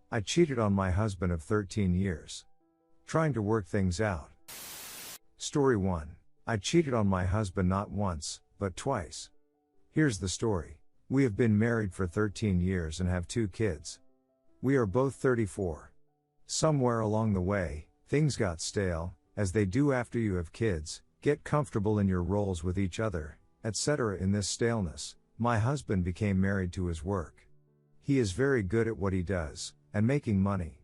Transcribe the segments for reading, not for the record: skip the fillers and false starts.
I cheated on my husband of 13 years. Trying to work things out. Story 1. I cheated on my husband not once, but twice. Here's the story. We have been married for 13 years and have 2 kids. We are both 34. Somewhere along the way, things got stale, as they do after you have kids, get comfortable in your roles with each other, etc. In this staleness, my husband became married to his work. He is very good at what he does, and making money.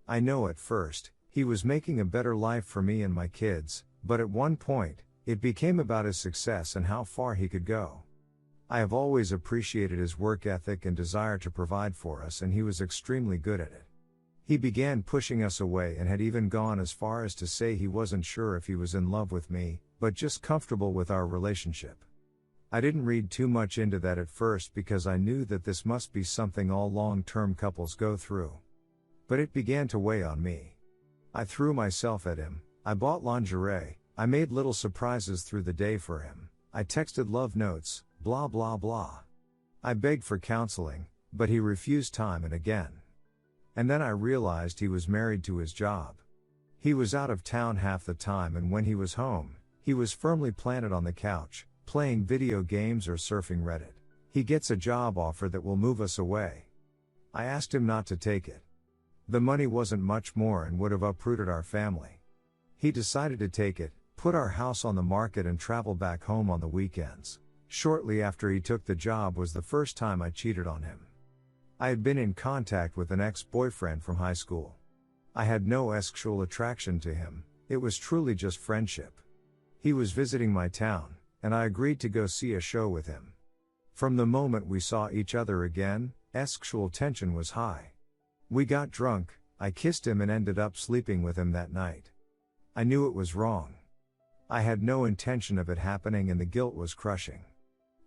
I know at first, he was making a better life for me and my kids, but at one point, it became about his success and how far he could go. I have always appreciated his work ethic and desire to provide for us, and he was extremely good at it. He began pushing us away and had even gone as far as to say he wasn't sure if he was in love with me, but just comfortable with our relationship. I didn't read too much into that at first because I knew that this must be something all long-term couples go through. But it began to weigh on me. I threw myself at him, I bought lingerie, I made little surprises through the day for him, I texted love notes, blah blah blah. I begged for counseling, but he refused time and again. And then I realized he was married to his job. He was out of town half the time, and when he was home, he was firmly planted on the couch, playing video games or surfing Reddit. He gets a job offer that will move us away. I asked him not to take it. The money wasn't much more and would have uprooted our family. He decided to take it, put our house on the market and travel back home on the weekends. Shortly after he took the job was the first time I cheated on him. I had been in contact with an ex-boyfriend from high school. I had no sexual attraction to him, it was truly just friendship. He was visiting my town, and I agreed to go see a show with him. From the moment we saw each other again, sexual tension was high. We got drunk, I kissed him and ended up sleeping with him that night. I knew it was wrong. I had no intention of it happening and the guilt was crushing.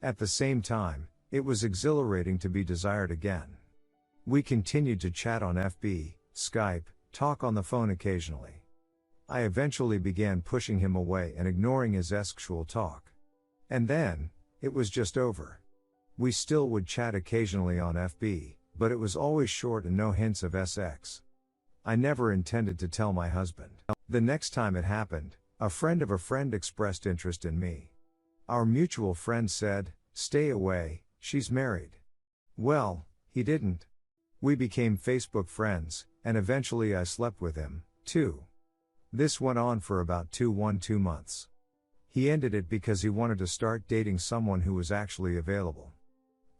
At the same time, it was exhilarating to be desired again. We continued to chat on FB, Skype, talk on the phone occasionally. I eventually began pushing him away and ignoring his sexual talk. And then, it was just over. We still would chat occasionally on FB, but it was always short and no hints of sex. I never intended to tell my husband. The next time it happened, a friend of a friend expressed interest in me. Our mutual friend said, "Stay away, she's married." Well, he didn't. We became Facebook friends, and eventually I slept with him, too. This went on for about 2 months. He ended it because he wanted to start dating someone who was actually available.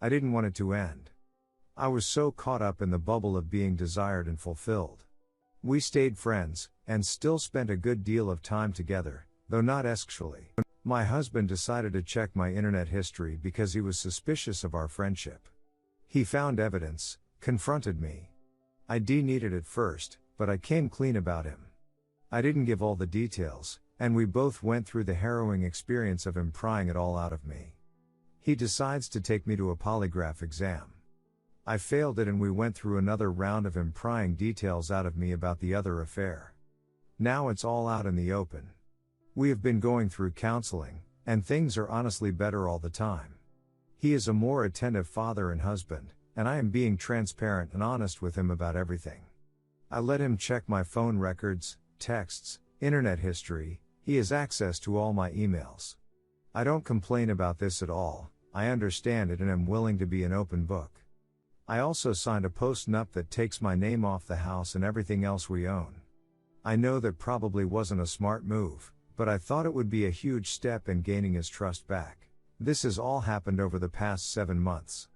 I didn't want it to end. I was so caught up in the bubble of being desired and fulfilled. We stayed friends, and still spent a good deal of time together, though not sexually. My husband decided to check my internet history because he was suspicious of our friendship. He found evidence, confronted me. I denied it at first, but I came clean about him. I didn't give all the details, and we both went through the harrowing experience of him prying it all out of me. He decides to take me to a polygraph exam. I failed it and we went through another round of him prying details out of me about the other affair. Now it's all out in the open. We have been going through counseling, and things are honestly better all the time. He is a more attentive father and husband, and I am being transparent and honest with him about everything. I let him check my phone records, texts, internet history. He has access to all my emails. I don't complain about this at all, I understand it and am willing to be an open book. I also signed a post-nup that takes my name off the house and everything else we own. I know that probably wasn't a smart move, but I thought it would be a huge step in gaining his trust back. This has all happened over the past 7 months.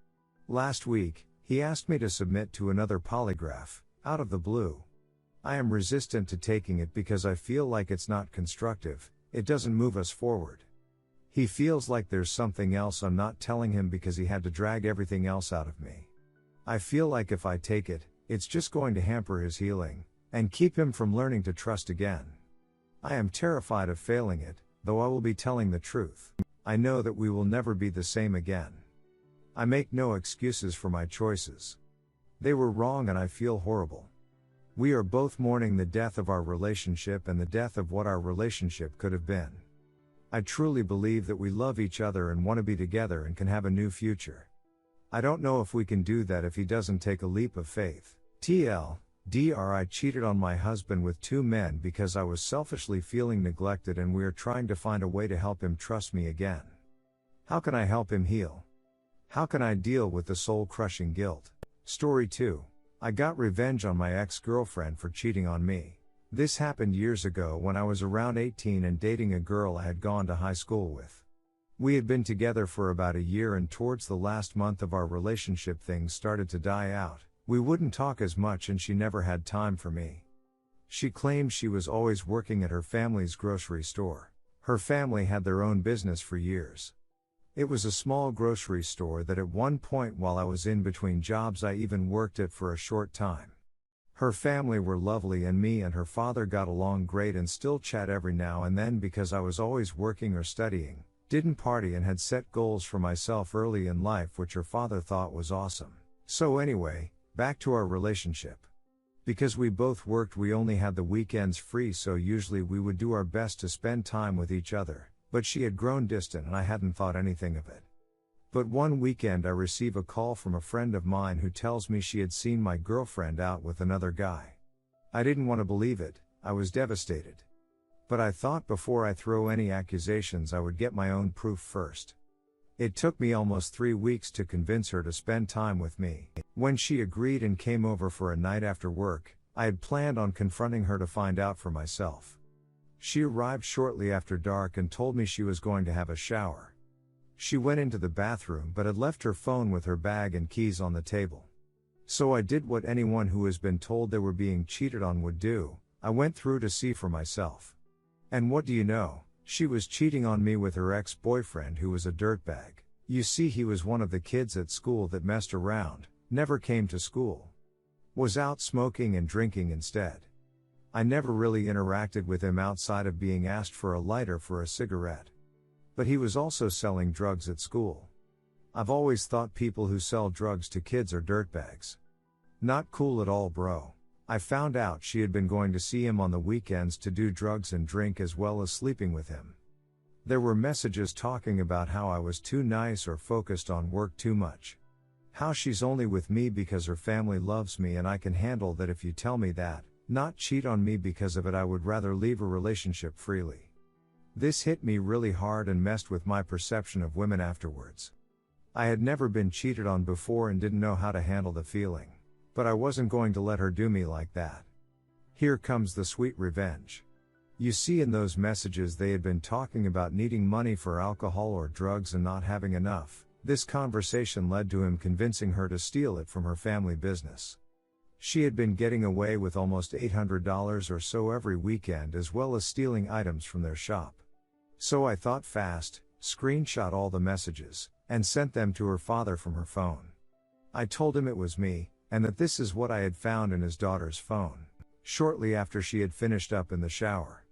Last week, he asked me to submit to another polygraph, out of the blue. I am resistant to taking it because I feel like it's not constructive, it doesn't move us forward. He feels like there's something else I'm not telling him because he had to drag everything else out of me. I feel like if I take it, it's just going to hamper his healing, and keep him from learning to trust again. I am terrified of failing it, though I will be telling the truth. I know that we will never be the same again. I make no excuses for my choices. They were wrong and I feel horrible. We are both mourning the death of our relationship and the death of what our relationship could have been. I truly believe that we love each other and want to be together and can have a new future. I don't know if we can do that if he doesn't take a leap of faith. TLDR, I cheated on my husband with 2 men because I was selfishly feeling neglected, and we are trying to find a way to help him trust me again. How can I help him heal? How can I deal with the soul-crushing guilt? Story 2. I got revenge on my ex-girlfriend for cheating on me. This happened years ago when I was around 18 and dating a girl I had gone to high school with. We had been together for about a year, and towards the last month of our relationship things started to die out. We wouldn't talk as much and she never had time for me. She claimed she was always working at her family's grocery store. Her family had their own business for years. It was a small grocery store that at one point while I was in between jobs I even worked at for a short time. Her family were lovely, and me and her father got along great and still chat every now and then because I was always working or studying, didn't party, and had set goals for myself early in life which her father thought was awesome. So anyway, back to our relationship. Because we both worked, we only had the weekends free, so usually we would do our best to spend time with each other, but she had grown distant and I hadn't thought anything of it. But one weekend I receive a call from a friend of mine who tells me she had seen my girlfriend out with another guy. I didn't want to believe it, I was devastated. But I thought before I throw any accusations I would get my own proof first. It took me almost 3 weeks to convince her to spend time with me. When she agreed and came over for a night after work, I had planned on confronting her to find out for myself. She arrived shortly after dark and told me she was going to have a shower. She went into the bathroom but had left her phone with her bag and keys on the table. So I did what anyone who has been told they were being cheated on would do. I went through to see for myself. And what do you know? She was cheating on me with her ex-boyfriend, who was a dirtbag. You see, he was one of the kids at school that messed around, never came to school. Was out smoking and drinking instead. I never really interacted with him outside of being asked for a lighter for a cigarette. But he was also selling drugs at school. I've always thought people who sell drugs to kids are dirtbags. Not cool at all, bro. I found out she had been going to see him on the weekends to do drugs and drink as well as sleeping with him. There were messages talking about how I was too nice or focused on work too much. How she's only with me because her family loves me and I can handle that if you tell me that, not cheat on me because of it. I would rather leave a relationship freely. This hit me really hard and messed with my perception of women afterwards. I had never been cheated on before and didn't know how to handle the feeling. But I wasn't going to let her do me like that. Here comes the sweet revenge. You see, in those messages they had been talking about needing money for alcohol or drugs and not having enough. This conversation led to him convincing her to steal it from her family business. She had been getting away with almost $800 or so every weekend, as well as stealing items from their shop. So I thought fast, screenshot all the messages, and sent them to her father from her phone. I told him it was me, and that this is what I had found in his daughter's phone. Shortly after she had finished up in the shower,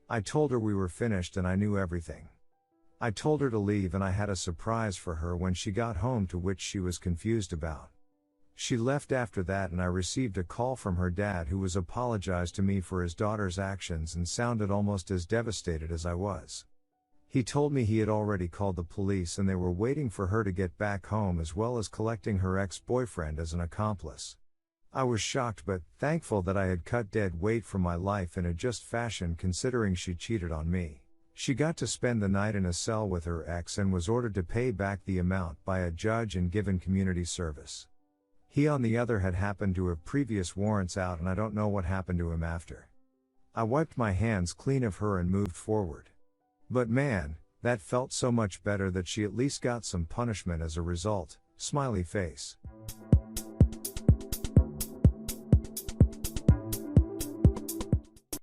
I told her we were finished and I knew everything. I told her to leave and I had a surprise for her when she got home, to which she was confused about. She left after that and I received a call from her dad, who was apologized to me for his daughter's actions and sounded almost as devastated as I was. He told me he had already called the police and they were waiting for her to get back home, as well as collecting her ex-boyfriend as an accomplice. I was shocked but thankful that I had cut dead weight from my life in a just fashion, considering she cheated on me. She got to spend the night in a cell with her ex and was ordered to pay back the amount by a judge and given community service. He, on the other, had happened to have previous warrants out and I don't know what happened to him after. I wiped my hands clean of her and moved forward. But man, that felt so much better that she at least got some punishment as a result. Smiley face.